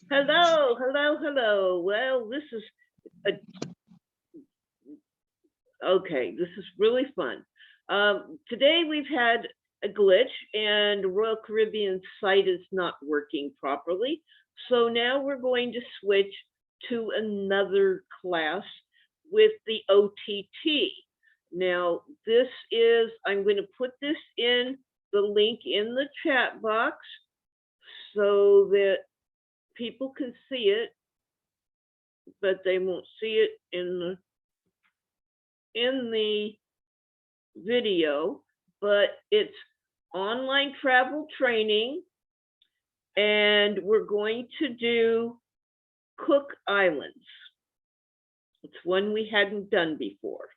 Hello, hello, hello. Well, this is okay. This is really fun. Today we've had a glitch, and Royal Caribbean site is not working properly. So now we're going to switch to another class with the OTT. Now, this is, I'm going to put this in the link in the chat box so that people can see it, but they won't see it in the video. But it's online travel training, and we're going to do Cook Islands. It's one we hadn't done before.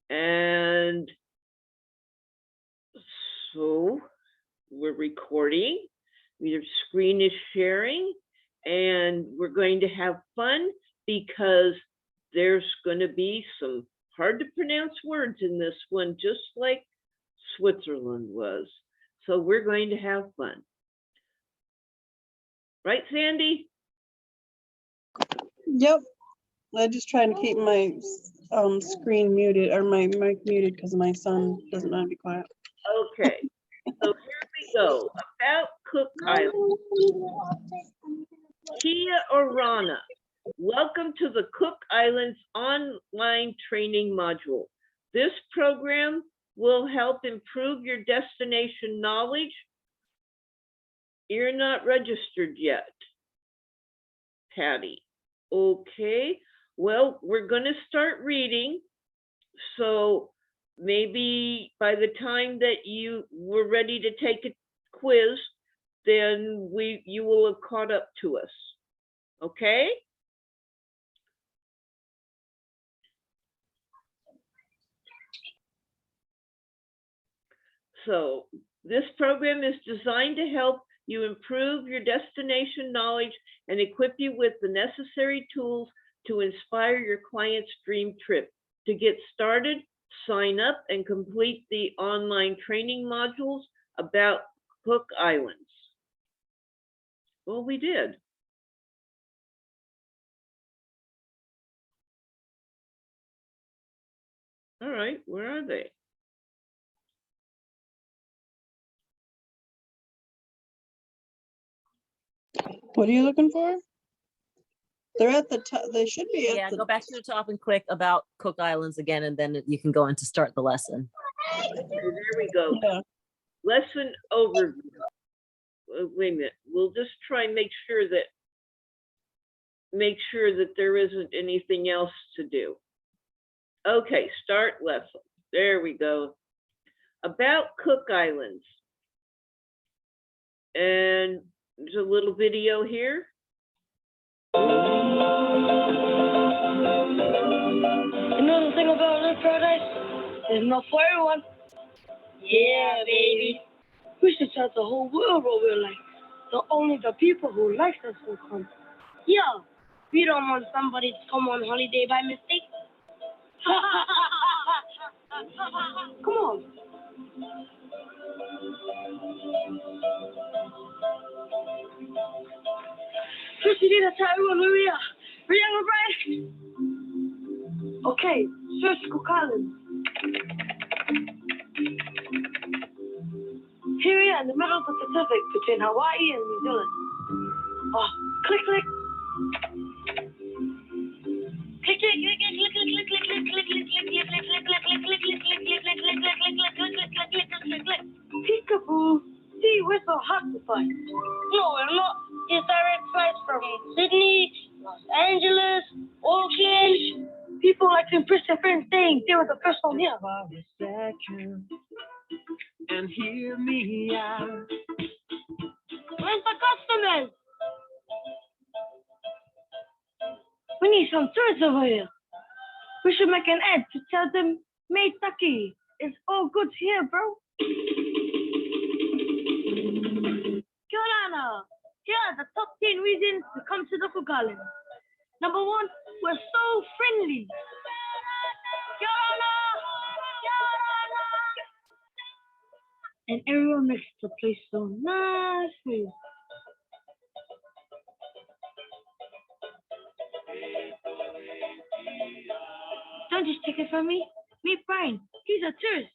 And so we're recording, your screen is sharing, and we're going to have fun because there's going to be some hard to pronounce words in this one, just like Switzerland was. So we're going to have fun. Right, Sandy? Yep. I'm just trying to keep my screen muted or my mic muted because my son doesn't know how to be quiet. Okay. So here we go. About Cook Island. Kia Orana. Welcome to the Cook Islands online training module. This program will help improve your destination knowledge. You're not registered yet, Patty. Okay, well, we're going to start reading. So maybe by the time that you were ready to take a quiz, then you will have caught up to us. Okay? So this program is designed to help you improve your destination knowledge and equip you with the necessary tools to inspire your client's dream trip. To get started, sign up and complete the online training modules about Cook Islands. Well, we did. All right, where are they? What are you looking for? They're at the top. They should be at the... Go back to the top and click about Cook Islands again, and then you can go in to start the lesson. Okay, there we go. Yeah. Lesson overview. Wait a minute. We'll just try and make sure that there isn't anything else to do. Okay, start lesson. There we go. About Cook Islands. And there's a little video here. You know the thing about this paradise? There's enough for everyone. Yeah, baby. We should tell the whole world what we're like. So only the people who like us will come. Yeah, we don't want somebody to come on holiday by mistake. Come on. First, you need to tell everyone where we are. We're young and bright. Okay, search Cook Islands. Here we are in the middle of the Pacific between Hawaii and New Zealand. Oh, click, click. Click, click, click, click, click, click, click, click, click, click, click, click. Peekaboo. See, we're so hot to find. No, we're not. It's direct flights from Sydney, Los Angeles, Auckland. People like to impress their friends saying they were the first one here. And hear me out. Where's the customers? We need some tourists over here. We should make an ad to tell them, Meitaki, it's all good here, bro. Kia ora. Here are the top 10 reasons to come to the Cook Islands. Number 1, we're so friendly. Kia ora. And everyone makes the place so nice for you. Want this ticket from me? Meet Brian. He's a tourist.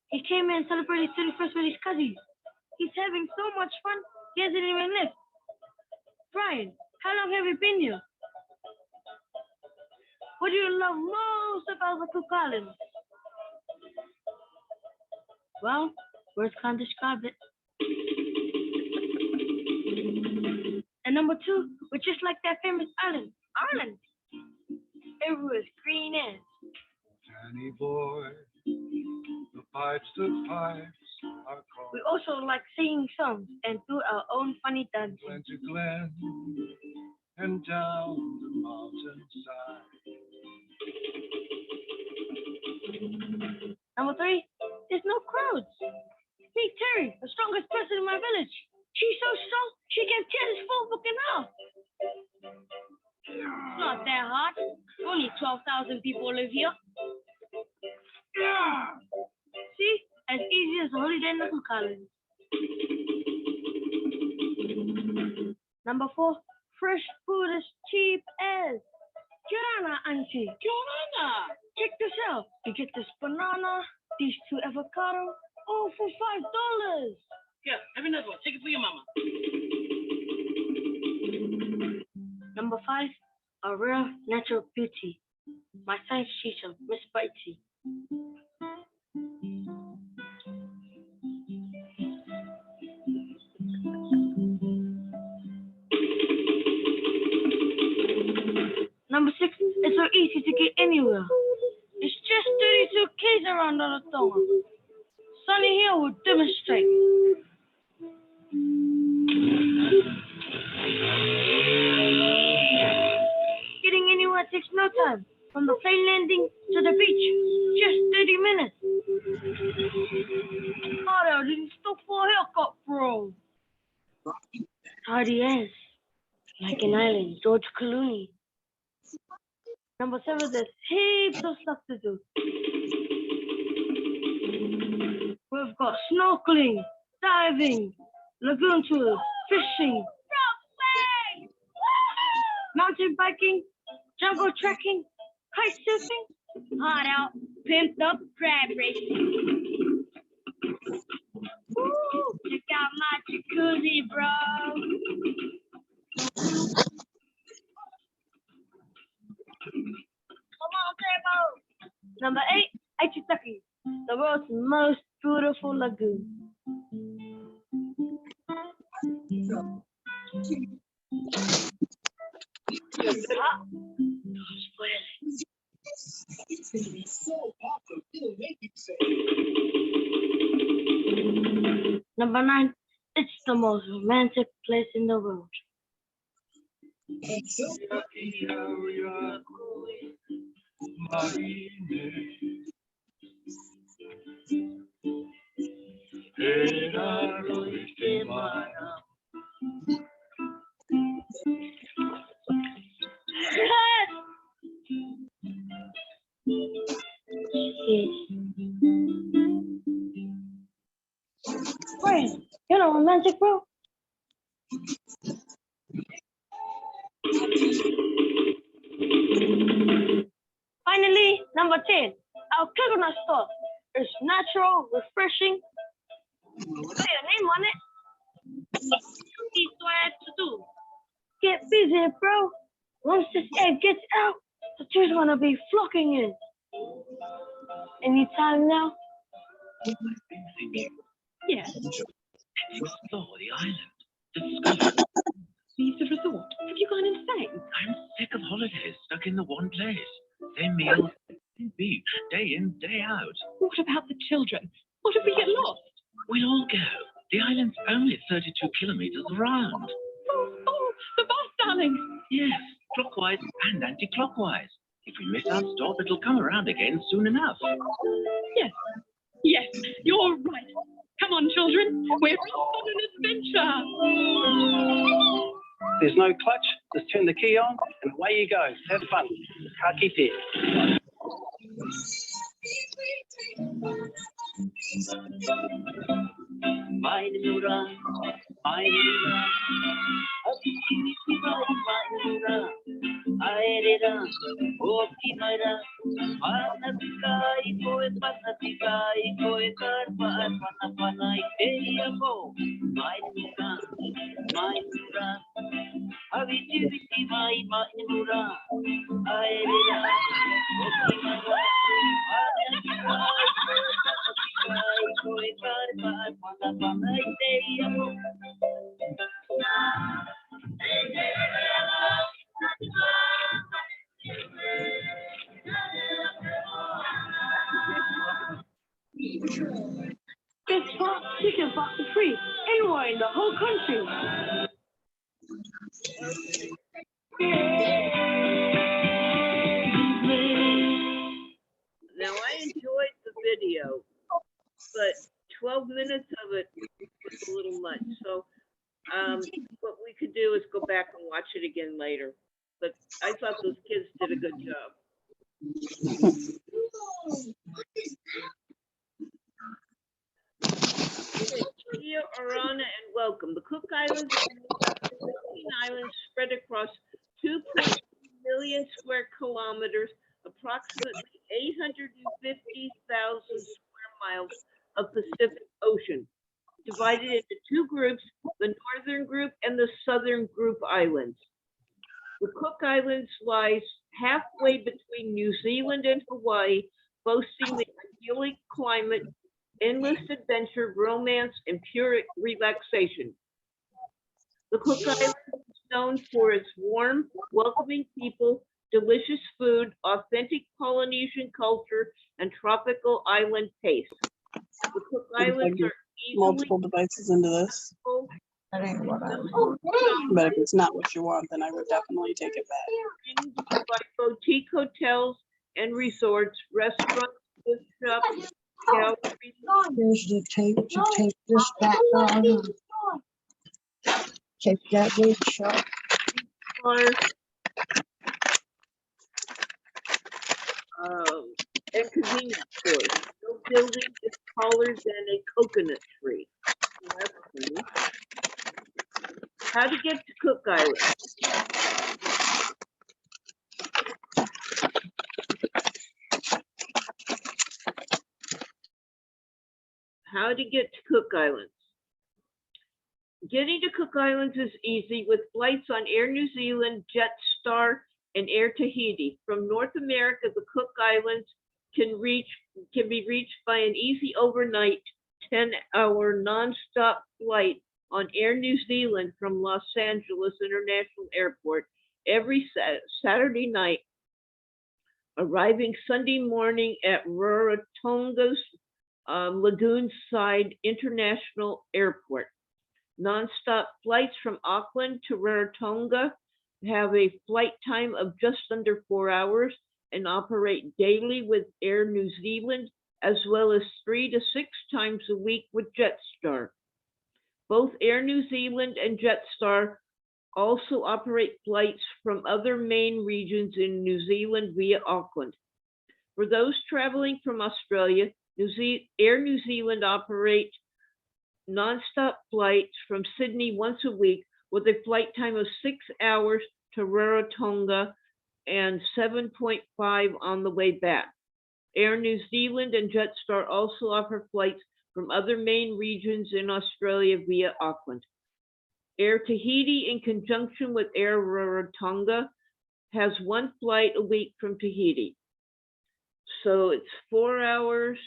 He came here and celebrated his 31st with his cousins. He's having so much fun, he hasn't even left. Brian, how long have you been here? What do you love most about the Cook Islands? Well, words can't describe it. And number 2, we're just like that famous island, Ireland. Everywhere's green as. Danny boy, the pipes are called. We also like singing songs and do our own funny dances. Glen to glen and down the mountainside. Number 3, there's no crowds. Meet Terry, the strongest person in my village. She's so strong, she can tear this phone book in half. It's not that hard. Only 12,000 people live here. See? As easy as a holiday in the Cook Islands. Number 4, fresh food is cheap as. Kirana, auntie. Kirana. Check this out. You get this banana, these 2 avocado, all for $5. Here, have another one. Take it for your mama. Number 5, a rare natural beauty. My science teacher, Miss Bitey. Number 6, it's so easy to get anywhere. It's just 32 Ks around Ruratonga. Sunny here will demonstrate. Getting anywhere takes no time. From the plane landing to the beach, just 30 minutes. Harder didn't stop for a haircut, bro. Hardy as, like an island, George Clooney. Number 7, there's heaps of stuff to do. We've got snorkeling, diving, lagoon tours, fishing, mountain biking, jungle trekking, kite surfing, hot out, pimped up crab racing. Woo, check out my jacuzzi, bro. Come on, Turbo. Number 8, Atutaki, the world's most beautiful lagoon. Number 9, it's the most romantic place in the world. Wait, you're not romantic, bro? Finally, number 10, our coconut store. It's natural, refreshing. Put your name on it. Here's what I have to do. Get busy, bro. Once this egg gets out, the tourists gonna be flocking in. Anytime now? Yes. Let's explore the island. Discover. Leave the resort. Have you gone insane? I'm sick of holidays stuck in the one place. Same meal, same beach, day in, day out. What about the children? What if we get lost? We'll all go. The island's only 32 kilometers around. Oh, the bus, darling. Yes, clockwise and anti-clockwise. If we miss our stop, it'll come around again soon enough. Yes, you're right. Come on, children. We're off on an adventure. There's no clutch. Just turn the key on and away you go. Have fun. Ka kite. maira, oki maira, panatika iko e karpa pana iteia mo, mai mura, aviti viti mai mura, aerera, oki maira, panatika iko e karpa pana iteia mo. Guess what? Tickets are free anywhere in the whole country. Now, I enjoyed the video, but 12 minutes of it was a little much. So what we could do is go back and watch it again later. But I thought those kids did a good job. Kia orana and welcome. The Cook Islands are 15 islands spread across 2.2 million square kilometers, approximately 850,000 square miles of Pacific Ocean, divided into two groups, the northern group and the southern group islands. The Cook Islands lies halfway between New Zealand and Hawaii, boasting the idyllic climate, endless adventure, romance, and pure relaxation. The Cook Islands is known for its warm, welcoming people, delicious food, authentic Polynesian culture, and tropical island taste. The Cook Islands are easily Multiple devices into this. That ain't what I But if it's not what you want, then I would definitely take it back. by boutique hotels and resorts, restaurants, gift shops, galleries, Here's the tape to take this back on. Take that wig shut. bars, and convenience stores. No building is taller than a coconut tree. That's funny. How to get to Cook Island? How to get to Cook Islands? Getting to Cook Islands is easy with flights on Air New Zealand, Jetstar, and Air Tahiti. From North America, the Cook Islands can be reached by an easy overnight 10-hour nonstop flight on Air New Zealand from Los Angeles International Airport every Saturday night, arriving Sunday morning at Ruratonga's Lagoonside International Airport. Nonstop flights from Auckland to Ruratonga have a flight time of just under 4 hours and operate daily with Air New Zealand, as well as 3 to 6 times a week with Jetstar. Both Air New Zealand and Jetstar also operate flights from other main regions in New Zealand via Auckland. For those traveling from Australia, Air New Zealand operates nonstop flights from Sydney once a week with a flight time of 6 hours to Ruratonga and 7.5 on the way back. Air New Zealand and Jetstar also offer flights from other main regions in Australia via Auckland. Air Tahiti, in conjunction with Air Ruratonga, has one flight a week from Tahiti. So it's 4 hours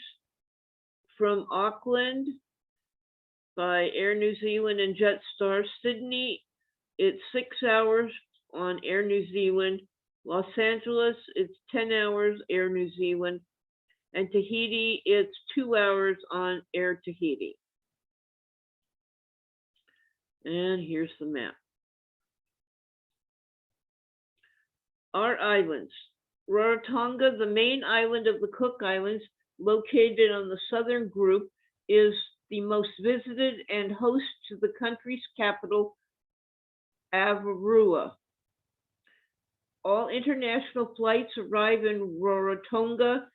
from Auckland by Air New Zealand and Jetstar. Sydney, it's 6 hours on Air New Zealand. Los Angeles, it's 10 hours Air New Zealand. And Tahiti, it's 2 hours on Air Tahiti. And here's the map. Our islands. Ruratonga, the main island of the Cook Islands, located on the southern group, is the most visited and host to the country's capital, Avarua. All international flights arrive in Ruratonga,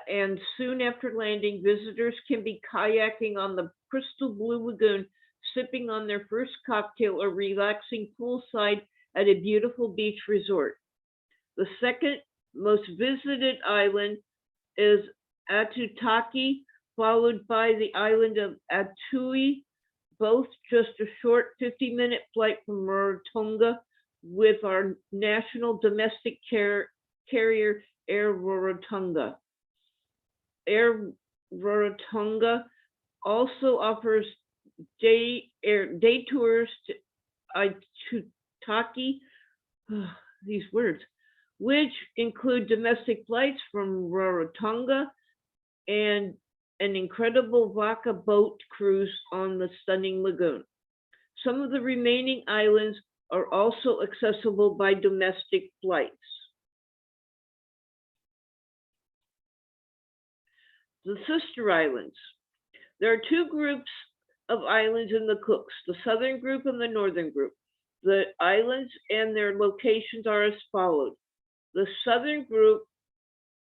and soon after landing, visitors can be kayaking on the crystal blue lagoon, sipping on their first cocktail or relaxing poolside at a beautiful beach resort. The second most visited island is Atutaki, followed by the island of Atui, both just a short 50-minute flight from Ruratonga with our national domestic carrier Air Ruratonga. Air Ruratonga also offers day tours to Atutaki, these words, which include domestic flights from Ruratonga and an incredible Vaca boat cruise on the stunning lagoon. Some of the remaining islands are also accessible by domestic flights. The sister islands. There are two groups of islands in the Cooks, the southern group and the northern group. The islands and their locations are as follows. The southern group,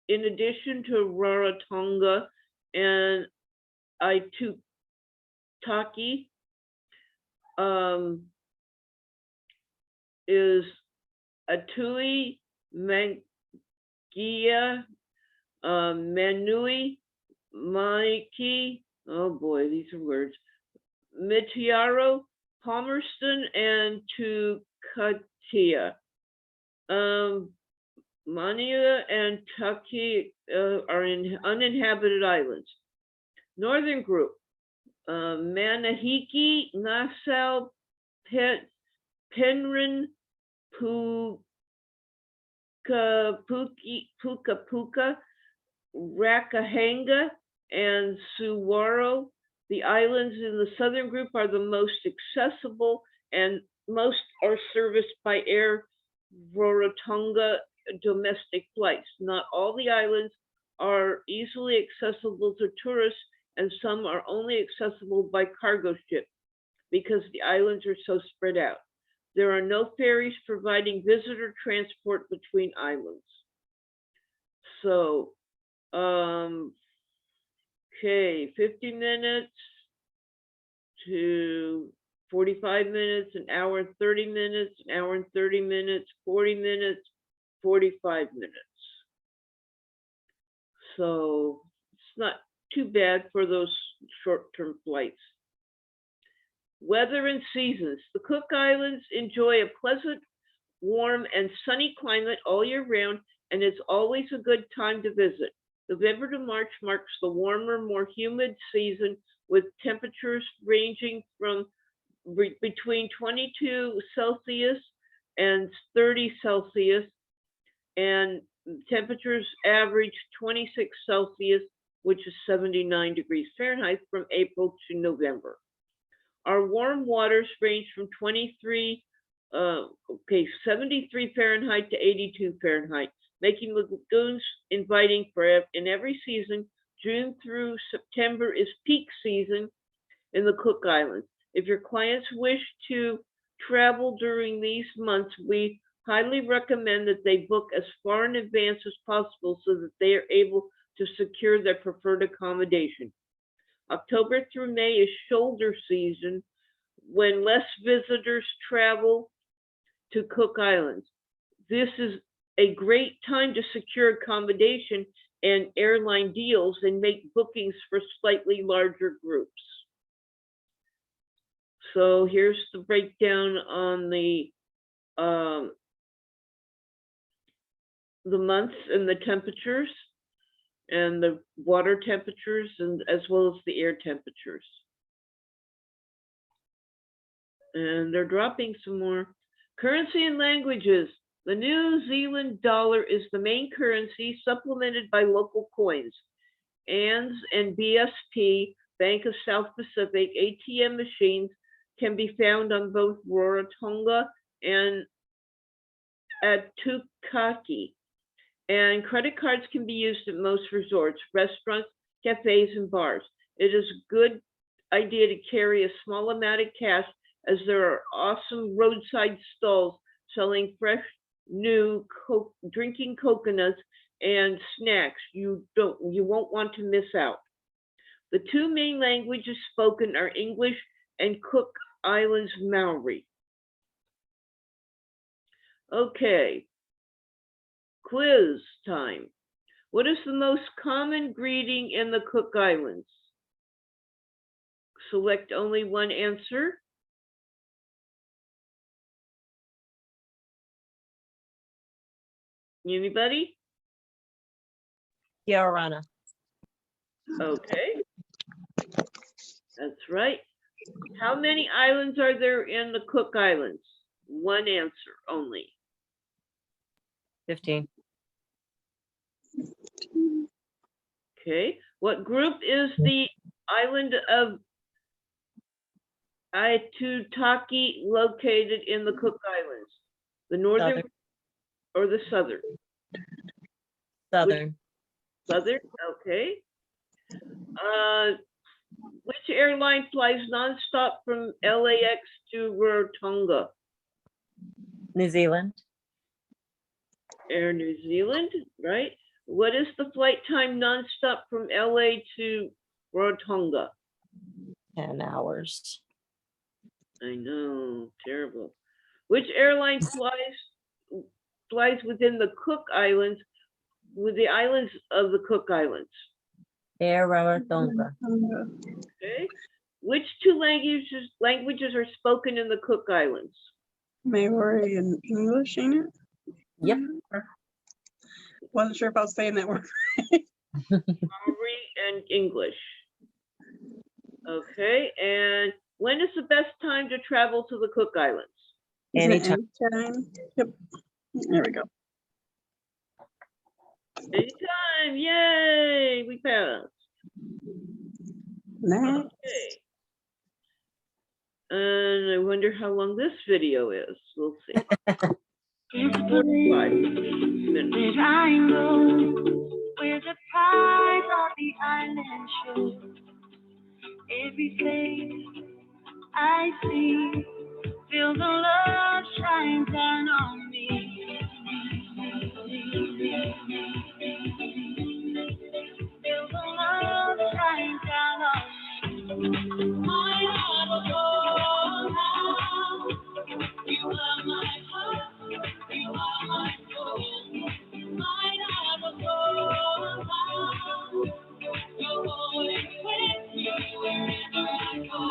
in addition to Ruratonga and Atutaki, is Atui, Mangia, Manui, Maiki, oh boy, these are words, Mitiaro, Palmerston, and Tukatia. Mania and Taki are uninhabited islands. Northern group, Manahiki, Nassau, Penryn, Puka, Rakahanga, and Suwaro. The islands in the southern group are the most accessible, and most are serviced by Air Ruratonga domestic flights. Not all the islands are easily accessible to tourists, and some are only accessible by cargo ship because the islands are so spread out. There are no ferries providing visitor transport between islands. So, okay, 50 minutes to 45 minutes, an hour and 30 minutes, an hour and 30 minutes, 40 minutes, 45 minutes. So it's not too bad for those short-term flights. Weather and seasons. The Cook Islands enjoy a pleasant, warm, and sunny climate all year round, and it's always a good time to visit. November to March marks the warmer, more humid season, with temperatures ranging from between 22 Celsius and 30 Celsius, and temperatures average 26 Celsius, which is 79 degrees Fahrenheit, from April to November. Our warm waters range from 73 Fahrenheit to 82 Fahrenheit, making lagoons inviting in every season. June through September is peak season in the Cook Islands. If your clients wish to travel during these months, we highly recommend that they book as far in advance as possible so that they are able to secure their preferred accommodation. October through May is shoulder season, when less visitors travel to Cook Islands. This is a great time to secure accommodation and airline deals and make bookings for slightly larger groups. So here's the breakdown on the months and the temperatures and the water temperatures, and as well as the air temperatures. And they're dropping some more. Currency and languages. The New Zealand dollar is the main currency, supplemented by local coins. ANZ and BSP, Bank of South Pacific, ATM machines can be found on both Ruratonga and Atutaki. And credit cards can be used at most resorts, restaurants, cafes, and bars. It is a good idea to carry a small amount of cash, as there are awesome roadside stalls selling fresh, new drinking coconuts and snacks you won't want to miss out. The two main languages spoken are English and Cook Islands Maori. Okay, quiz time. What is the most common greeting in the Cook Islands? Select only one answer. Anybody? Kiarana. Okay. That's right. How many islands are there in the Cook Islands? One answer only. 15. Okay. What group is the island of Atutaki located in the Cook Islands? The northern Southern. or the southern? Southern. Southern, okay. Which airline flies nonstop from LAX to Ruratonga? New Zealand. Air New Zealand, right? What is the flight time nonstop from LA to Ruratonga? 10 hours. I know, terrible. Which airline flies within the Cook Islands, with the islands of the Cook Islands? Air Ruratonga. Okay. Which two languages are spoken in the Cook Islands? Maori and English, ain't it? Yep. Wasn't sure if I was saying that word. Maori and English. Okay, and when is the best time to travel to the Cook Islands? Anytime. Anytime. Yep. There we go. Anytime, yay, we passed. Next. Okay. And I wonder how long this video is. We'll see. 45 minutes. Did I know where the pride of the island shows? Every face I see, feel the love shine down on me. Feel the love shine down on me. My heart will go now. You are my heart, you are my soul. My heart will go now. You're always with me wherever I go.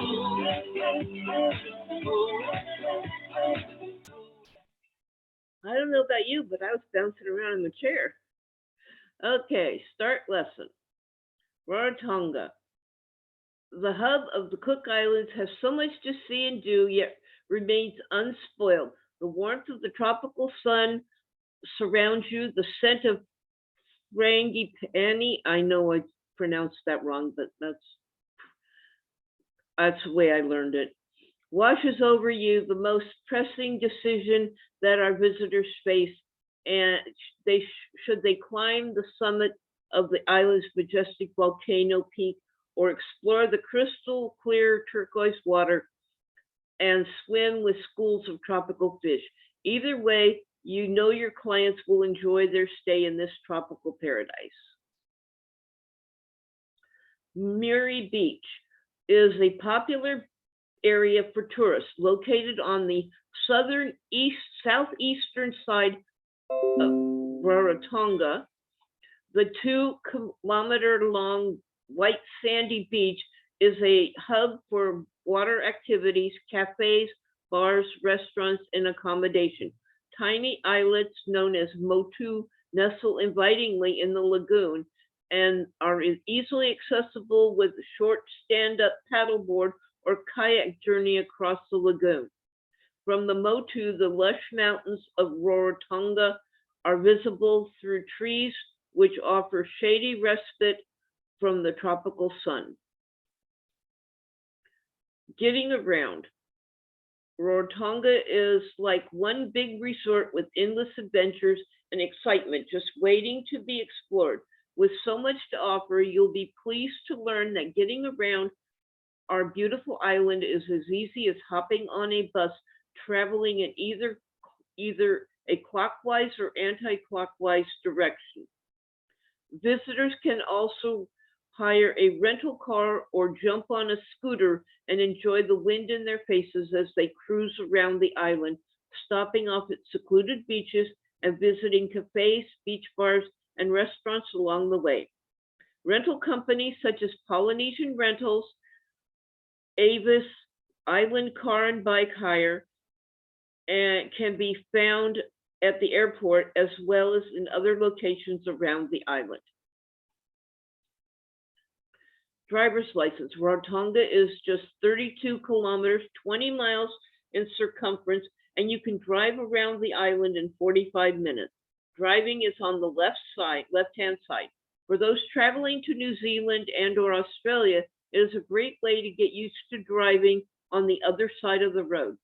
I don't know about you, but I was bouncing around in the chair. Okay, start lesson. Ruratonga. The hub of the Cook Islands has so much to see and do, yet remains unspoiled. The warmth of the tropical sun surrounds you. The scent of frangipani, I know I pronounced that wrong, but that's the way I learned it, washes over you. The most pressing decision that our visitors face, and should they climb the summit of the island's majestic volcano peak or explore the crystal clear turquoise water and swim with schools of tropical fish. Either way, you know your clients will enjoy their stay in this tropical paradise. Miri Beach is a popular area for tourists located on the southeastern side of Ruratonga. The 2-kilometer-long white sandy beach is a hub for water activities, cafes, bars, restaurants, and accommodation. Tiny islets known as motu nestle invitingly in the lagoon and are easily accessible with a short stand-up paddleboard or kayak journey across the lagoon. From the motu, the lush mountains of Ruratonga are visible through trees which offer shady respite from the tropical sun. Getting around. Ruratonga is like one big resort with endless adventures and excitement just waiting to be explored. With so much to offer, you'll be pleased to learn that getting around our beautiful island is as easy as hopping on a bus traveling in either a clockwise or anti-clockwise direction. Visitors can also hire a rental car or jump on a scooter and enjoy the wind in their faces as they cruise around the island, stopping off at secluded beaches and visiting cafes, beach bars, and restaurants along the way. Rental companies such as Polynesian Rentals, Avis, Island Car and Bike Hire, and can be found at the airport as well as in other locations around the island. Driver's license. Ruratonga is just 32 kilometers, 20 miles in circumference, and you can drive around the island in 45 minutes. Driving is on the left-hand side. For those traveling to New Zealand and or Australia, it is a great way to get used to driving on the other side of the road.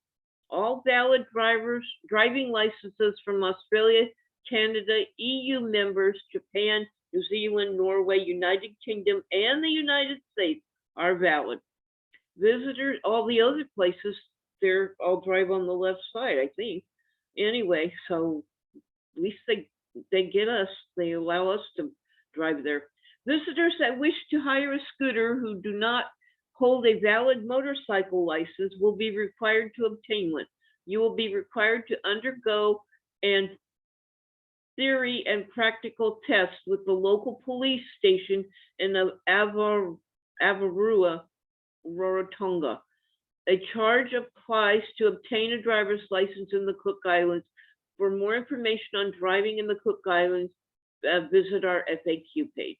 All valid driving licenses from Australia, Canada, EU members, Japan, New Zealand, Norway, United Kingdom, and the United States are valid. Visitors, all the other places, they're all drive on the left side, I think. Anyway, so at least they get us, they allow us to drive there. Visitors that wish to hire a scooter who do not hold a valid motorcycle license will be required to obtain one. You will be required to undergo an theory and practical tests with the local police station in Avarua, Ruratonga. A charge applies to obtain a driver's license in the Cook Islands. For more information on driving in the Cook Islands, visit our FAQ page.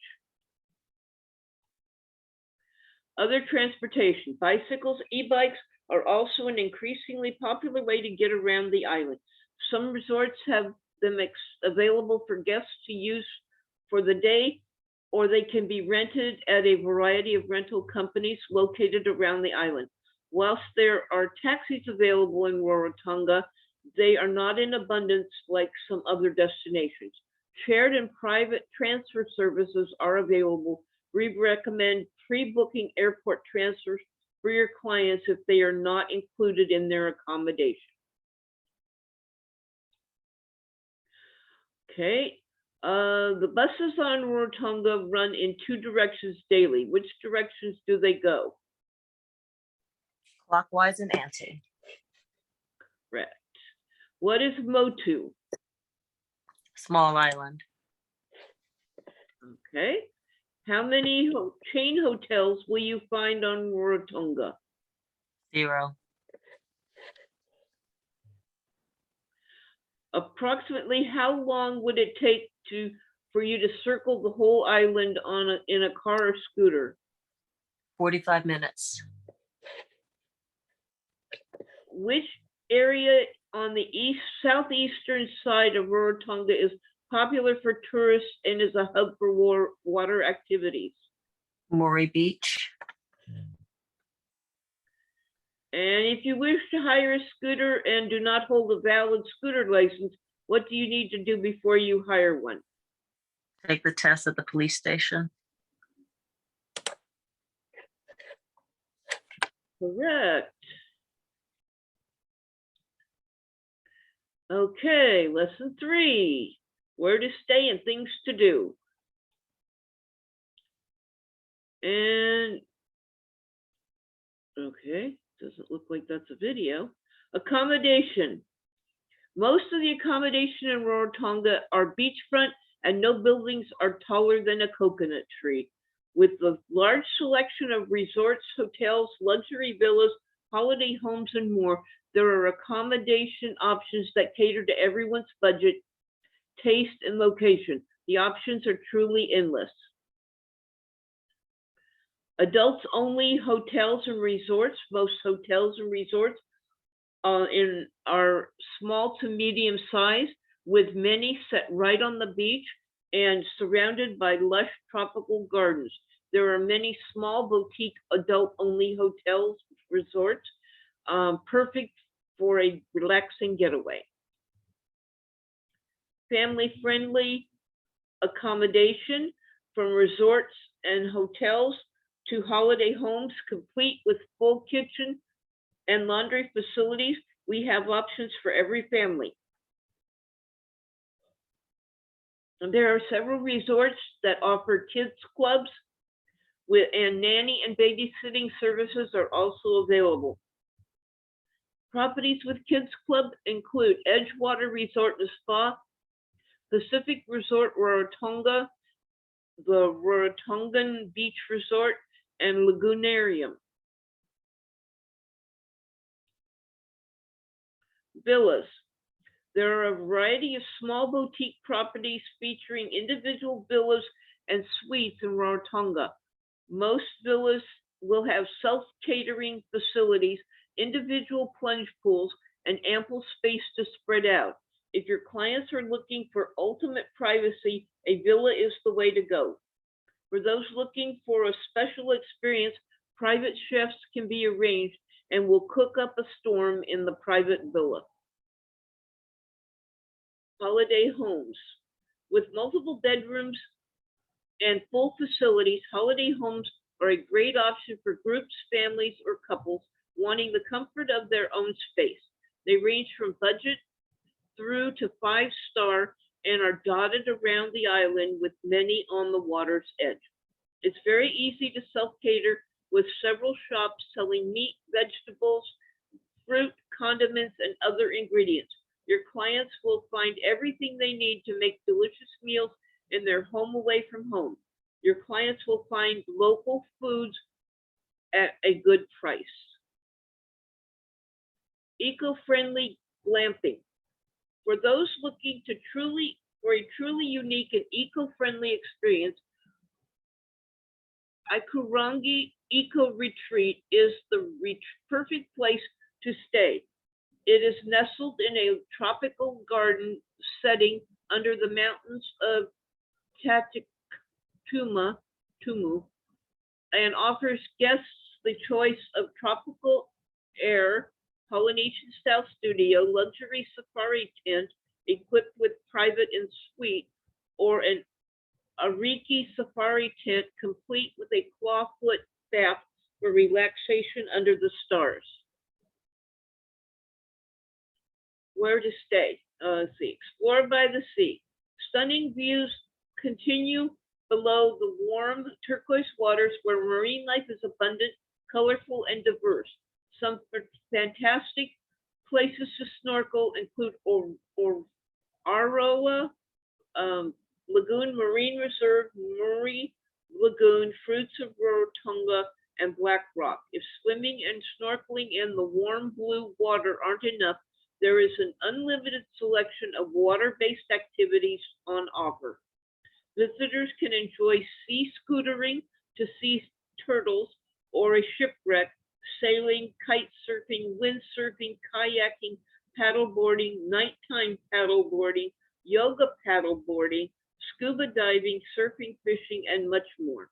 Other transportation. Bicycles, e-bikes are also an increasingly popular way to get around the island. Some resorts have them available for guests to use for the day, or they can be rented at a variety of rental companies located around the island. Whilst there are taxis available in Ruratonga, they are not in abundance like some other destinations. Shared and private transfer services are available. We recommend pre-booking airport transfers for your clients if they are not included in their accommodation. Okay, the buses on Ruratonga run in 2 directions daily. Which directions do they go? Clockwise and anti. Correct. What is Motu? Small island. Okay. How many chain hotels will you find on Ruratonga? 0. Approximately how long would it take for you to circle the whole island in a car or scooter? 45 minutes. Which area on the southeastern side of Ruratonga is popular for tourists and is a hub for water activities? Miri Beach. And if you wish to hire a scooter and do not hold a valid scooter license, what do you need to do before you hire one? Take the test at the police station. Correct. Okay, lesson 3, where to stay and things to do. And, okay, doesn't look like that's a video. Accommodation. Most of the accommodation in Ruratonga are beachfront and no buildings are taller than a coconut tree. With the large selection of resorts, hotels, luxury villas, holiday homes, and more, there are accommodation options that cater to everyone's budget, taste, and location. The options are truly endless. Adults only hotels and resorts. Most hotels and resorts are small to medium size, with many set right on the beach and surrounded by lush tropical gardens. There are many small boutique adult only hotels, resorts, perfect for a relaxing getaway. Family-friendly accommodation, from resorts and hotels to holiday homes, complete with full kitchen and laundry facilities. We have options for every family. And there are several resorts that offer kids clubs and nanny and babysitting services are also available. Properties with kids club include Edgewater Resort and Spa, Pacific Resort Ruratonga, the Ruratongan Beach Resort, and Lagoonarium. Villas. There are a variety of small boutique properties featuring individual villas and suites in Ruratonga. Most villas will have self-catering facilities, individual plunge pools, and ample space to spread out. If your clients are looking for ultimate privacy, a villa is the way to go. For those looking for a special experience, private chefs can be arranged and will cook up a storm in the private villa. Holiday homes. With multiple bedrooms and full facilities, holiday homes are a great option for groups, families, or couples wanting the comfort of their own space. They range from budget through to 5-star and are dotted around the island with many on the water's edge. It's very easy to self-cater with several shops selling meat, vegetables, fruit, condiments, and other ingredients. Your clients will find everything they need to make delicious meals in their home away from home. Your clients will find local foods at a good price. Eco-friendly glamping. For those looking to for a truly unique and eco-friendly experience, Ikurangi Eco Retreat is the perfect place to stay. It is nestled in a tropical garden setting under the mountains of Tumu, and offers guests the choice of tropical air, Polynesian-style studio, luxury safari tent equipped with private and suite, or an Ariki safari tent complete with a clawfoot bath for relaxation under the stars. Where to stay? Let's see. Explore by the sea. Stunning views continue below the warm turquoise waters where marine life is abundant, colorful, and diverse. Some fantastic places to snorkel include Aroa Lagoon Marine Reserve, Miri Lagoon, Fruits of Ruratonga, and Black Rock. If swimming and snorkeling in the warm blue water aren't enough, there is an unlimited selection of water-based activities on offer. Visitors can enjoy sea scootering to see turtles or a shipwreck, sailing, kite surfing, windsurfing, kayaking, paddleboarding, nighttime paddleboarding, yoga paddleboarding, scuba diving, surfing, fishing, and much more.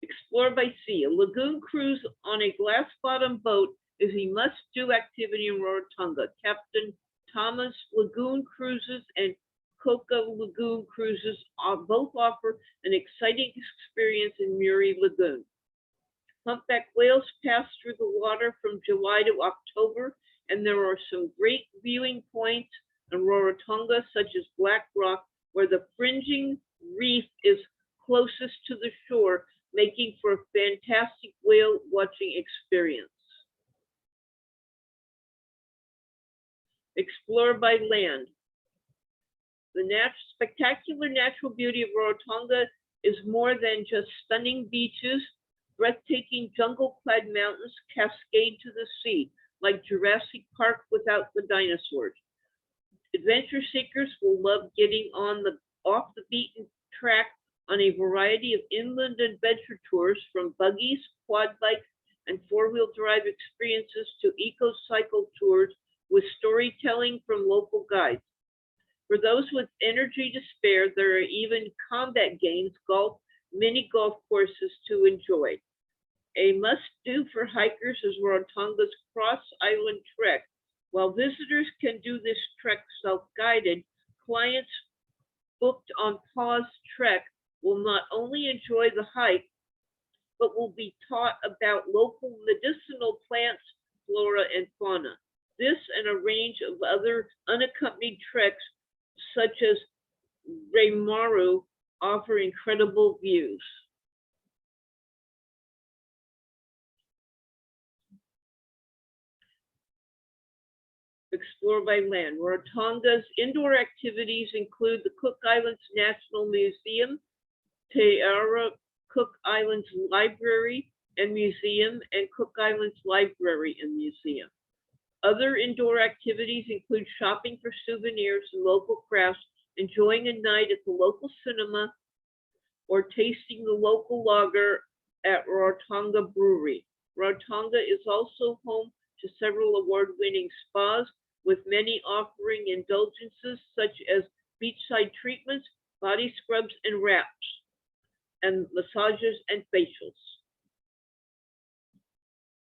Explore by sea. A lagoon cruise on a glass-bottom boat is a must-do activity in Ruratonga. Captain Thomas Lagoon Cruises and Coca Lagoon Cruises both offer an exciting experience in Miri Lagoon. Humpback whales pass through the water from July to October, and there are some great viewing points in Ruratonga, such as Black Rock, where the fringing reef is closest to the shore, making for a fantastic whale watching experience. Explore by land. The spectacular natural beauty of Ruratonga is more than just stunning beaches. Breathtaking jungle-clad mountains cascade to the sea, like Jurassic Park without the dinosaurs. Adventure seekers will love getting on off the beaten track on a variety of inland adventure tours, from buggies, quad bikes, and four-wheel drive experiences to eco-cycle tours with storytelling from local guides. For those with energy to spare, there are even combat games, golf, mini golf courses to enjoy. A must-do for hikers is Ruratonga's Cross Island Trek. While visitors can do this trek self-guided, clients booked on Pause Trek will not only enjoy the hike, but will be taught about local medicinal plants, flora, and fauna. This and a range of other unaccompanied treks, such as Reimaru, offer incredible views. explore by land. Ruratonga's indoor activities include the Cook Islands National Museum, Teara Cook Islands Library and Museum, and Cook Islands Library and Museum. Other indoor activities include shopping for souvenirs and local crafts, enjoying a night at the local cinema, or tasting the local lager at Ruratonga Brewery. Ruratonga is also home to several award-winning spas, with many offering indulgences such as beachside treatments, body scrubs and wraps, and massages and facials.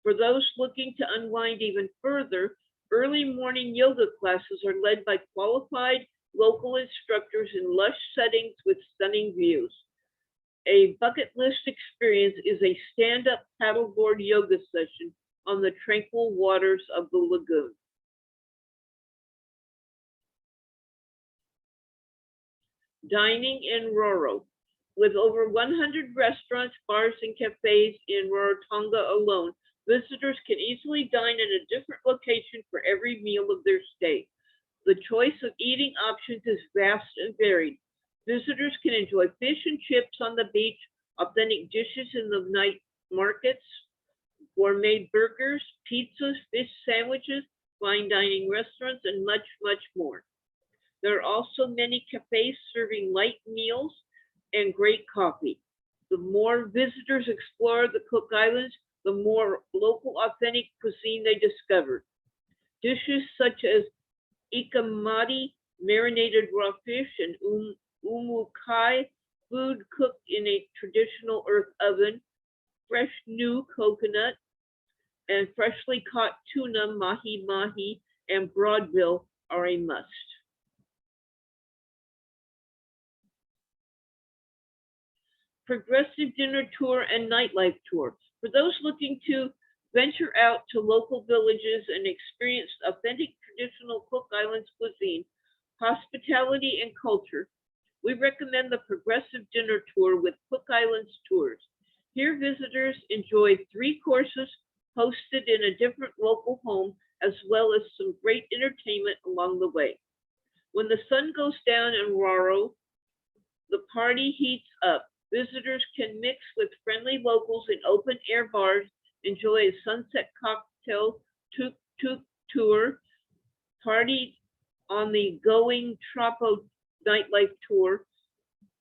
For those looking to unwind even further, early morning yoga classes are led by qualified local instructors in lush settings with stunning views. A bucket list experience is a stand-up paddleboard yoga session on the tranquil waters of the lagoon. Dining in Roro. With over 100 restaurants, bars, and cafes in Ruratonga alone, visitors can easily dine at a different location for every meal of their stay. The choice of eating options is vast and varied. Visitors can enjoy fish and chips on the beach, authentic dishes in the night markets, gourmet burgers, pizzas, fish sandwiches, fine dining restaurants, and much, much more. There are also many cafes serving light meals and great coffee. The more visitors explore the Cook Islands, the more local authentic cuisine they discover. Dishes such as ikamati, marinated raw fish, and umukai, food cooked in a traditional earth oven, fresh new coconut, and freshly caught tuna, mahi-mahi, and broadbill are a must. Progressive dinner tour and nightlife tour. For those looking to venture out to local villages and experience authentic traditional Cook Islands cuisine, hospitality, and culture, we recommend the Progressive Dinner Tour with Cook Islands Tours. Here, visitors enjoy 3 courses hosted in a different local home, as well as some great entertainment along the way. When the sun goes down in Roro, the party heats up. Visitors can mix with friendly locals in open-air bars, enjoy a sunset cocktail tuk-tuk tour, party on the Going Trapo nightlife tour,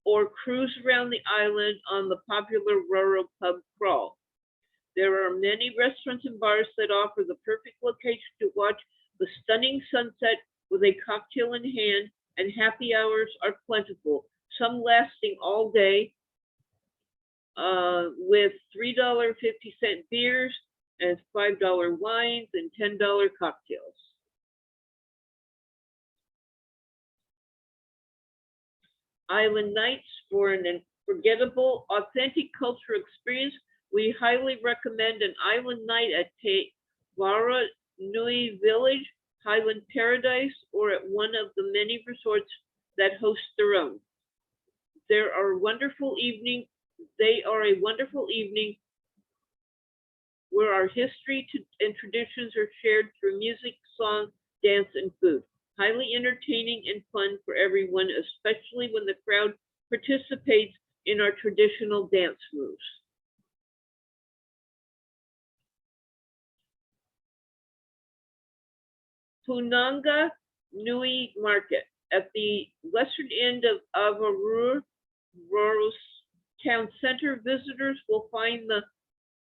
or cruise around the island on the popular Roro pub crawl. There are many restaurants and bars that offer the perfect location to watch the stunning sunset with a cocktail in hand, and happy hours are plentiful, some lasting all day, with $3.50 beers and $5 wines and $10 cocktails. Island nights for an unforgettable, authentic cultural experience. We highly recommend an island night at Punanga Nui Village, Highland Paradise, or at one of the many resorts that host their own. They are a wonderful evening where our history and traditions are shared through music, song, dance, and food. Highly entertaining and fun for everyone, especially when the crowd participates in our traditional dance moves. Punanga Nui Market. At the western end of Avarur's town center, visitors will find the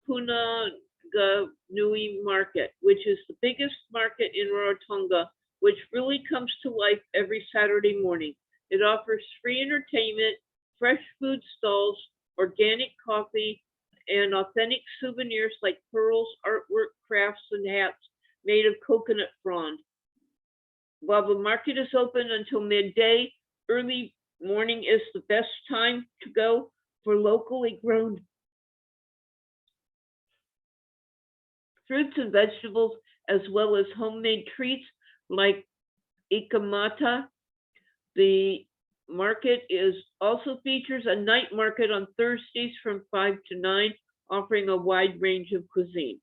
Punanga Nui Market, which is the biggest market in Ruratonga, which really comes to life every Saturday morning. It offers free entertainment, fresh food stalls, organic coffee, and authentic souvenirs like pearls, artwork, crafts, and hats made of coconut frond. While the market is open until midday, early morning is the best time to go for locally grown fruits and vegetables, as well as homemade treats like ikamata. The market also features a night market on Thursdays from 5 to 9, offering a wide range of cuisine.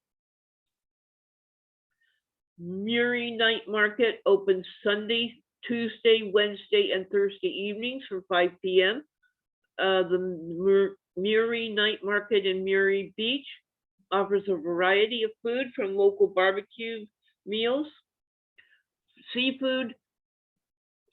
Miri Night Market opens Sunday, Tuesday, Wednesday, and Thursday evenings from 5 p.m. The Miri Night Market in Miri Beach offers a variety of food from local barbecue meals, seafood,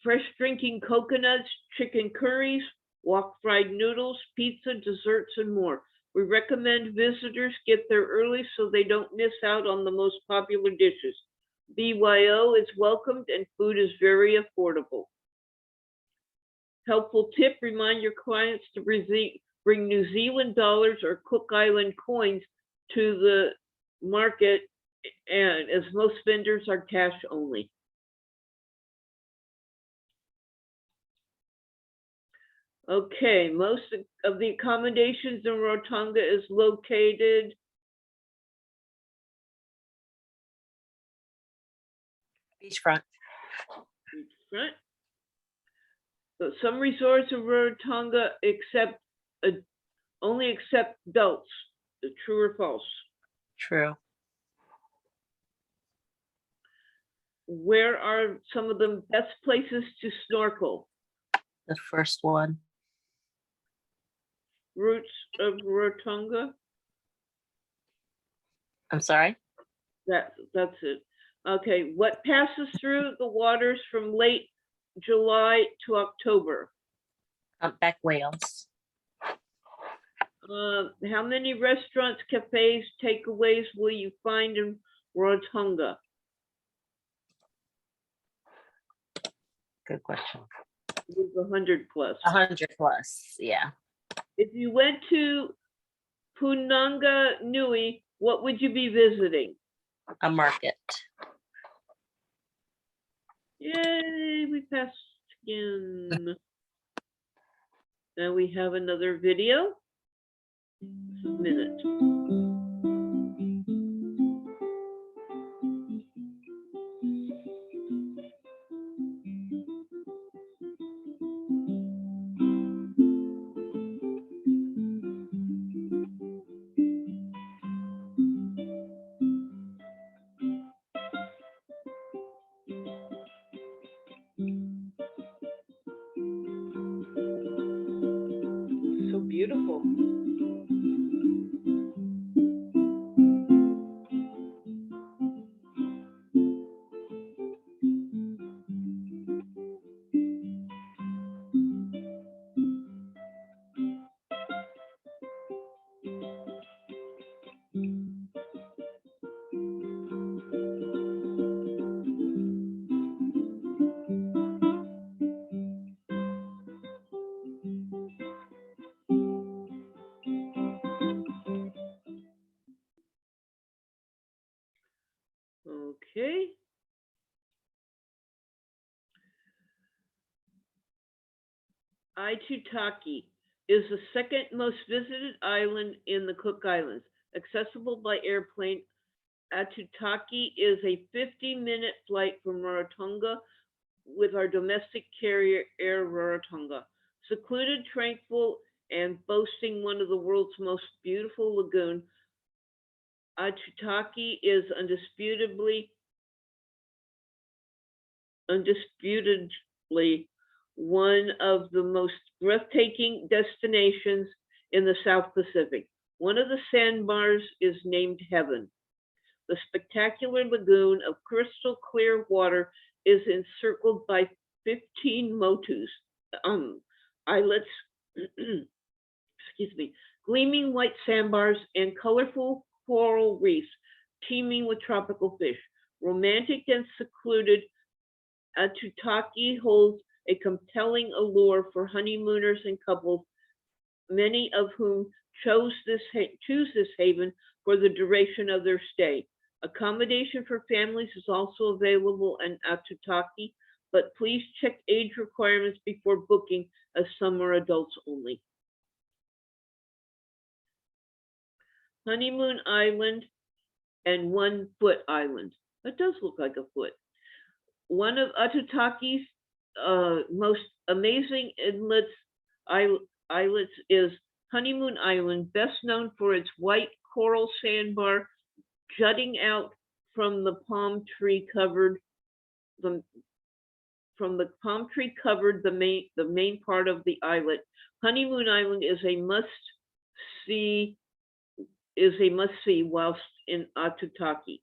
fresh drinking coconuts, chicken curries, wok fried noodles, pizza, desserts, and more. We recommend visitors get there early so they don't miss out on the most popular dishes. BYO is welcomed and food is very affordable. Helpful tip, remind your clients to bring New Zealand dollars or Cook Island coins to the market, and as most vendors are cash only. Okay, most of the accommodations in Ruratonga is located Beachfront. beachfront. So some resorts in Ruratonga only accept adults. True or false? True. Where are some of the best places to snorkel? The first one. Routes of Ruratonga? I'm sorry. That's it. Okay, what passes through the waters from late July to October? Back whales. How many restaurants, cafes, takeaways will you find in Ruratonga? Good question. It was 100 plus. 100 plus. Yeah. If you went to Punanga Nui, what would you be visiting? A market. Yay, we passed again. Now we have another video. Just a minute. So beautiful. Okay. Atutaki is the second most visited island in the Cook Islands. Accessible by airplane, Atutaki is a 50-minute flight from Ruratonga with our domestic carrier Air Ruratonga. Secluded, tranquil, and boasting one of the world's most beautiful lagoon, Atutaki is undisputedly one of the most breathtaking destinations in the South Pacific. One of the sandbars is named Heaven. The spectacular lagoon of crystal clear water is encircled by 15 motus, islets, excuse me, gleaming white sandbars and colorful coral reefs teeming with tropical fish. Romantic and secluded, Atutaki holds a compelling allure for honeymooners and couples, many of whom choose this haven for the duration of their stay. Accommodation for families is also available in Atutaki, but please check age requirements before booking, as some are adults only. Honeymoon Island and 1 Foot Island. That does look like a foot. One of Atutaki's most amazing islets is Honeymoon Island, best known for its white coral sandbar jutting out from the palm tree covered the main part of the islet. Honeymoon Island is a must see whilst in Atutaki.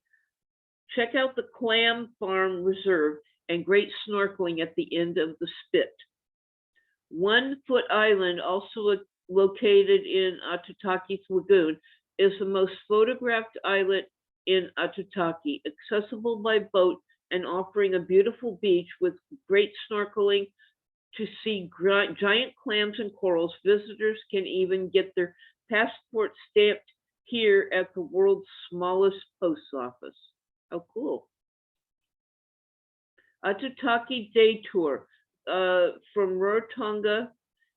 Check out the Clam Farm Reserve and great snorkeling at the end of the spit. One Foot Island, also located in Atutaki's lagoon, is the most photographed islet in Atutaki, accessible by boat and offering a beautiful beach with great snorkeling to see giant clams and corals. Visitors can even get their passport stamped here at the world's smallest post office. How cool. Atutaki Day Tour from Ruratonga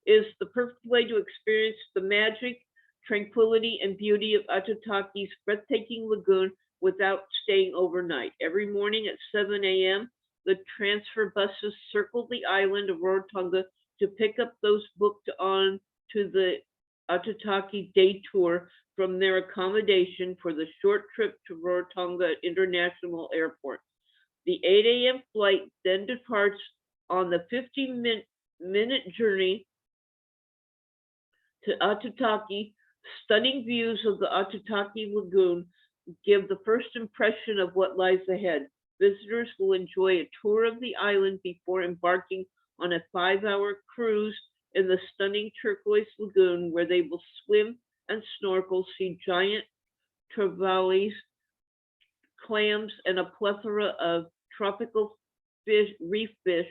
is the perfect way to experience the magic, tranquility, and beauty of Atutaki's breathtaking lagoon without staying overnight. Every morning at 7 a.m., the transfer buses circle the island of Ruratonga to pick up those booked on to the Atutaki Day Tour from their accommodation for the short trip to Ruratonga International Airport. The 8 a.m. flight then departs on the 50-minute journey to Atutaki. Stunning views of the Atutaki Lagoon give the first impression of what lies ahead. Visitors will enjoy a tour of the island before embarking on a 5-hour cruise in the stunning Turquoise Lagoon, where they will swim and snorkel, see giant trevallies, clams, and a plethora of tropical fish, reef fish,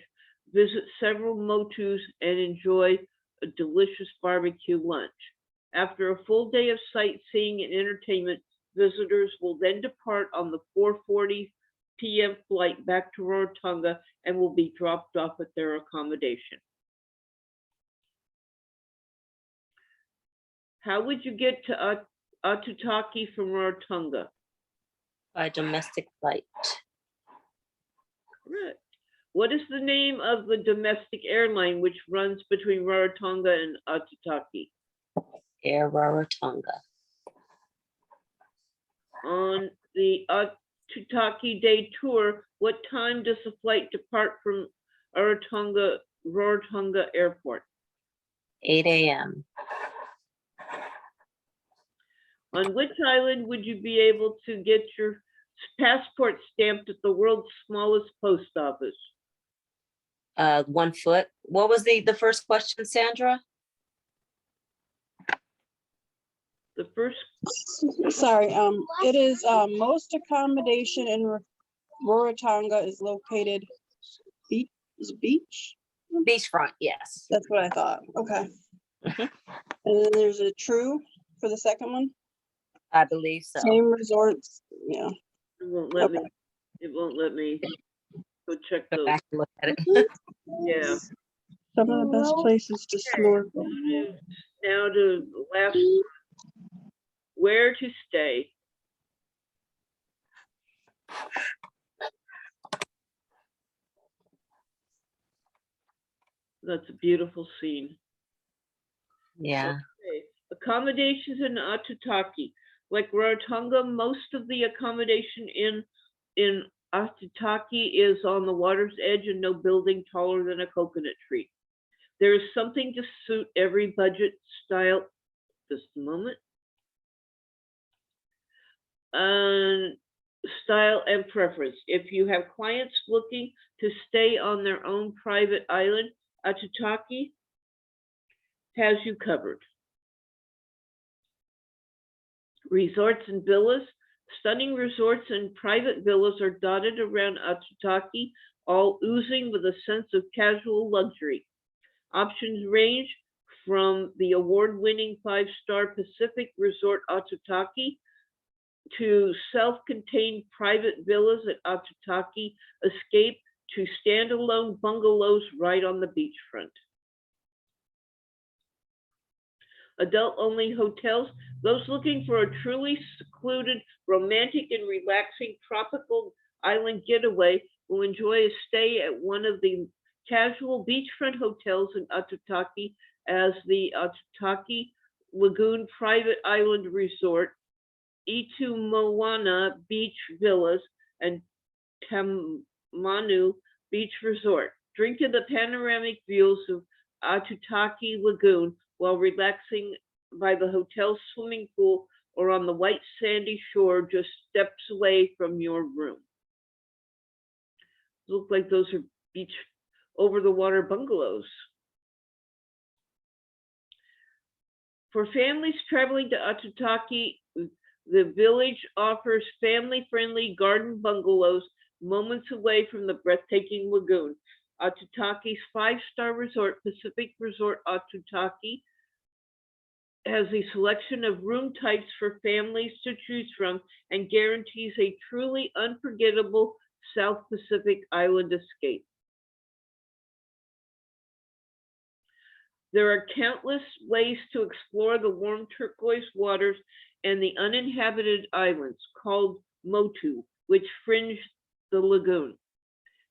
visit several motus, and enjoy a delicious barbecue lunch. After a full day of sightseeing and entertainment, visitors will then depart on the 4:40 p.m. flight back to Ruratonga and will be dropped off at their accommodation. How would you get to Atutaki from Ruratonga? By domestic flight. Correct. What is the name of the domestic airline which runs between Ruratonga and Atutaki? Air Ruratonga. On the Atutaki Day Tour, what time does the flight depart from Ruratonga Airport? 8 a.m. On which island would you be able to get your passport stamped at the world's smallest post office? 1 foot. What was the first question, Sandra? The first, Sorry, it is, most accommodation in Ruratonga is located is it beach? Beachfront, yes. That's what I thought. Okay. Mhm. And then there's a true for the second one. I believe so. Same resorts. Yeah. it won't let me, Okay. it won't let me go check Go those. back and look at it. Yeah. Some of the best places to snorkel. Now to the last one. Where to stay? That's a beautiful scene. Yeah. Okay. Accommodations in Atutaki. Like Ruratonga, most of the accommodation in Atutaki is on the water's edge and no building taller than a coconut tree. There is something to suit every budget style. Just a moment. Style and preference. If you have clients looking to stay on their own private island, Atutaki has you covered. Resorts and villas. Stunning resorts and private villas are dotted around Atutaki, all oozing with a sense of casual luxury. Options range from the award-winning 5-star Pacific Resort Atutaki to self-contained private villas at Atutaki Escape to standalone bungalows right on the beachfront. Adult-only hotels. Those looking for a truly secluded, romantic, and relaxing tropical island getaway will enjoy a stay at one of the casual beachfront hotels in Atutaki as the Atutaki Lagoon Private Island Resort Moana Beach Villas and Tamanu Beach Resort. Drink in the panoramic views of Atutaki Lagoon while relaxing by the hotel swimming pool or on the white sandy shore just steps away from your room. Look like those are beach over the water bungalows. For families traveling to Atutaki, the village offers family-friendly garden bungalows moments away from the breathtaking lagoon. Atutaki's five-star resort, Pacific Resort Atutaki, has a selection of room types for families to choose from and guarantees a truly unforgettable South Pacific island escape. There are countless ways to explore the warm turquoise waters and the uninhabited islands called Motu, which fringe the lagoon.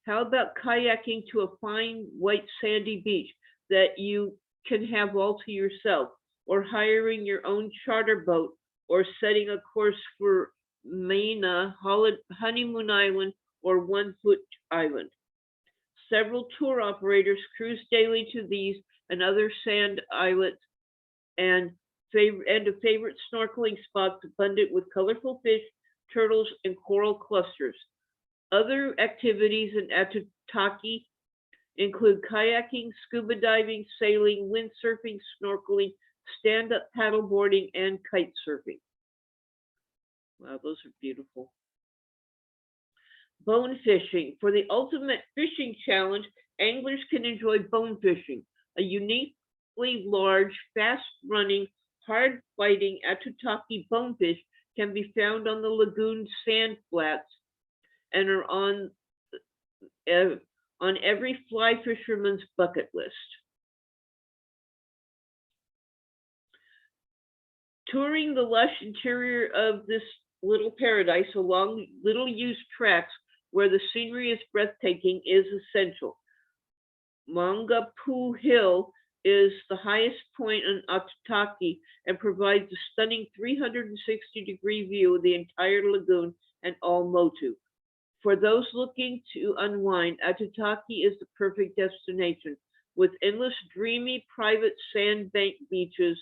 How about kayaking to a fine white sandy beach that you can have all to yourself, or hiring your own charter boat, or setting a course for Maina, Honeymoon Island, or One Foot Island? Several tour operators cruise daily to these and other sand islets and a favorite snorkeling spots abundant with colorful fish, turtles, and coral clusters. Other activities in Atutaki include kayaking, scuba diving, sailing, windsurfing, snorkeling, stand-up paddleboarding, and kite surfing. Wow, those are beautiful. Bone fishing. For the ultimate fishing challenge, anglers can enjoy bone fishing, a uniquely large, fast-running, hard-fighting Atutaki bonefish can be found on the lagoon sand flats and are on every fly fisherman's bucket list. Touring the lush interior of this little paradise along little-used tracks where the scenery is breathtaking is essential. Mangapoo Hill is the highest point on Atutaki and provides a stunning 360-degree view of the entire lagoon and all Motu. For those looking to unwind, Atutaki is the perfect destination, with endless dreamy private sandbank beaches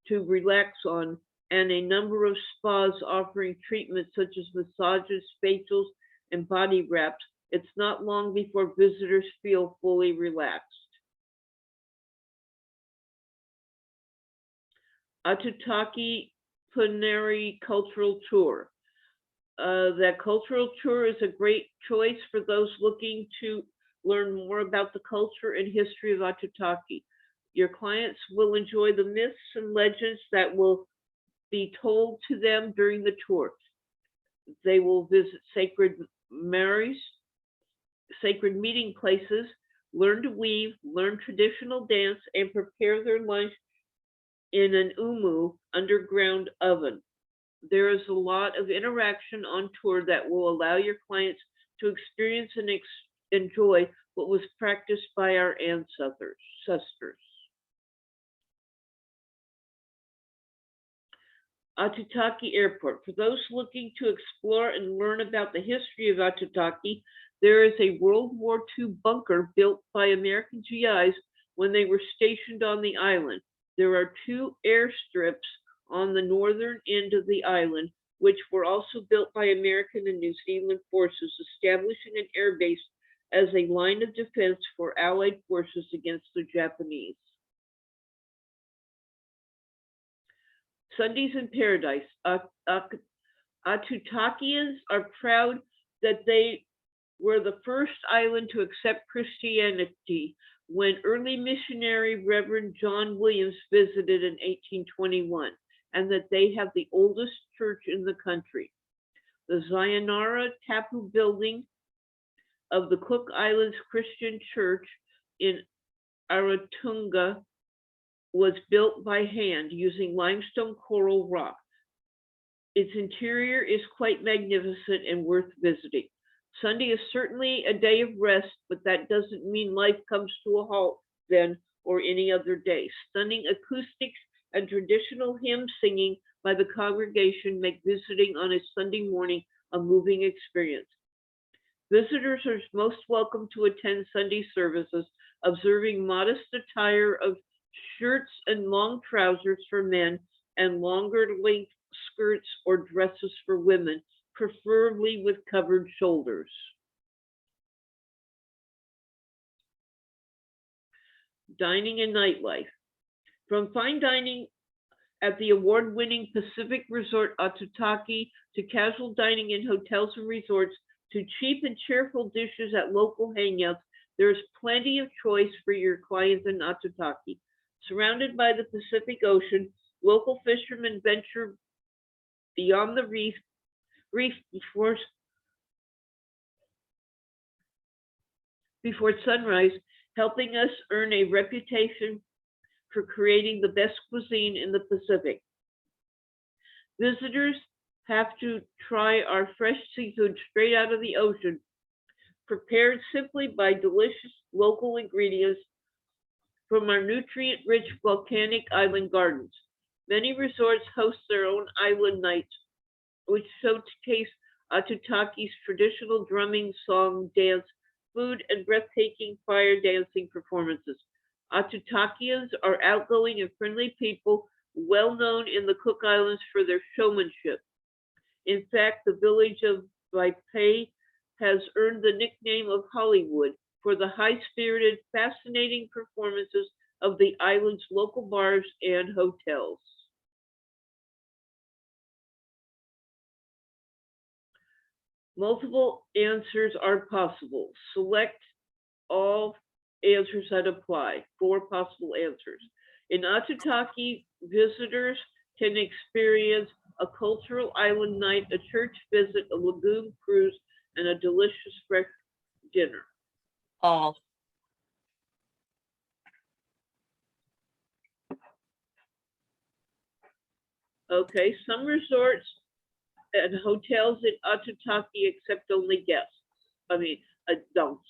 to relax on and a number of spas offering treatments such as massages, facials, and body wraps. It's not long before visitors feel fully relaxed. Atutaki Planari Cultural Tour. That cultural tour is a great choice for those looking to learn more about the culture and history of Atutaki. Your clients will enjoy the myths and legends that will be told to them during the tour. They will visit sacred meeting places, learn to weave, learn traditional dance, and prepare their lunch in an umu underground oven. There is a lot of interaction on tour that will allow your clients to experience and enjoy what was practiced by our ancestors. Atataki Airport. For those looking to explore and learn about the history of Atutaki, there is a World War II bunker built by American GIs when they were stationed on the island. There are two airstrips on the northern end of the island, which were also built by American and New Zealand forces, establishing an airbase as a line of defense for Allied forces against the Japanese. Sundays in Paradise. Atutakians are proud that they were the first island to accept Christianity when early missionary Reverend John Williams visited in 1821, and that they have the oldest church in the country. The Sayonara Tapu building of the Cook Islands Christian Church in Ruratonga was built by hand using limestone coral rock. Its interior is quite magnificent and worth visiting. Sunday is certainly a day of rest, but that doesn't mean life comes to a halt then or any other day. Stunning acoustics and traditional hymn singing by the congregation make visiting on a Sunday morning a moving experience. Visitors are most welcome to attend Sunday services, observing modest attire of shirts and long trousers for men and longer length skirts or dresses for women, preferably with covered shoulders. Dining and nightlife. From fine dining at the award-winning Pacific Resort Atutaki to casual dining in hotels and resorts to cheap and cheerful dishes at local hangouts, there is plenty of choice for your clients in Atutaki. Surrounded by the Pacific Ocean, local fishermen venture beyond the reef before sunrise, helping us earn a reputation for creating the best cuisine in the Pacific. Visitors have to try our fresh seafood straight out of the ocean, prepared simply by delicious local ingredients from our nutrient-rich volcanic island gardens. Many resorts host their own island nights, which showcase Atutaki's traditional drumming, song, dance, food, and breathtaking fire dancing performances. Atutakians are outgoing and friendly people, well known in the Cook Islands for their showmanship. In fact, the village of Waipai has earned the nickname of Hollywood for the high-spirited, fascinating performances of the island's local bars and hotels. Multiple answers are possible. Select all answers that apply. 4 possible answers. In Atutaki, visitors can experience a cultural island night, a church visit, a lagoon cruise, and a delicious fresh dinner. All. Okay, some resorts and hotels in Atutaki accept only guests. I mean, adults.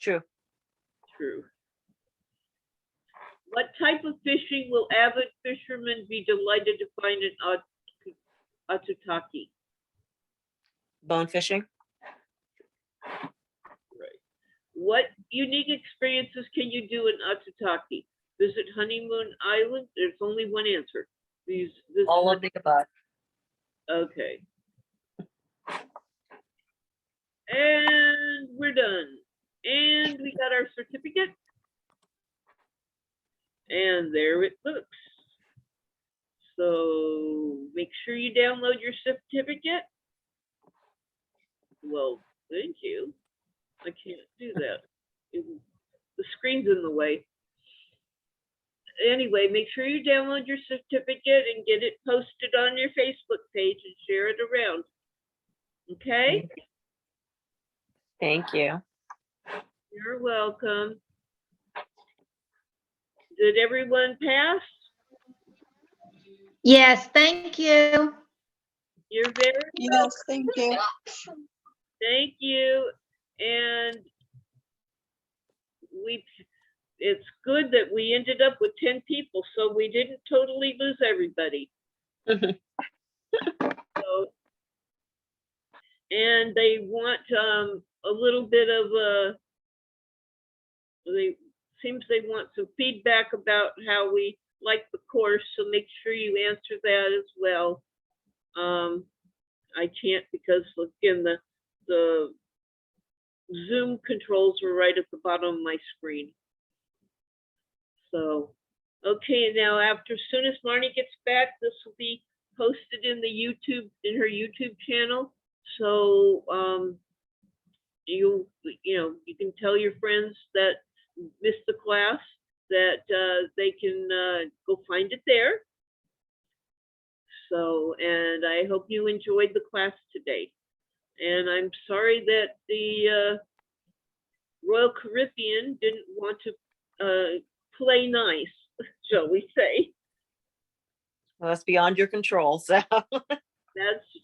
True. True. What type of fishing will avid fishermen be delighted to find in Atutaki? Bone fishing. Right. What unique experiences can you do in Atutaki? Visit Honeymoon Island. There's only one answer. All of the above. Okay. And we're done. And we got our certificate. And there it looks. So make sure you download your certificate. Well, thank you. I can't do that. The screen's in the way. Anyway, make sure you download your certificate and get it posted on your Facebook page and share it around. Okay? Thank you. You're welcome. Did everyone pass? Yes, thank you. You're very Yes, thank you. Thank you. And it's good that we ended up with 10 people, so we didn't totally lose everybody. So, and they want a little bit of seems they want some feedback about how we like the course, so make sure you answer that as well. I can't because again the Zoom controls are right at the bottom of my screen. So, okay, now as soon as Marnie gets back, this will be posted in her YouTube channel. So you can tell your friends that missed the class that they can go find it there. So, and I hope you enjoyed the class today. And I'm sorry that the Royal Caribbean didn't want to play nice, shall we say. Well, that's beyond your control, so. That's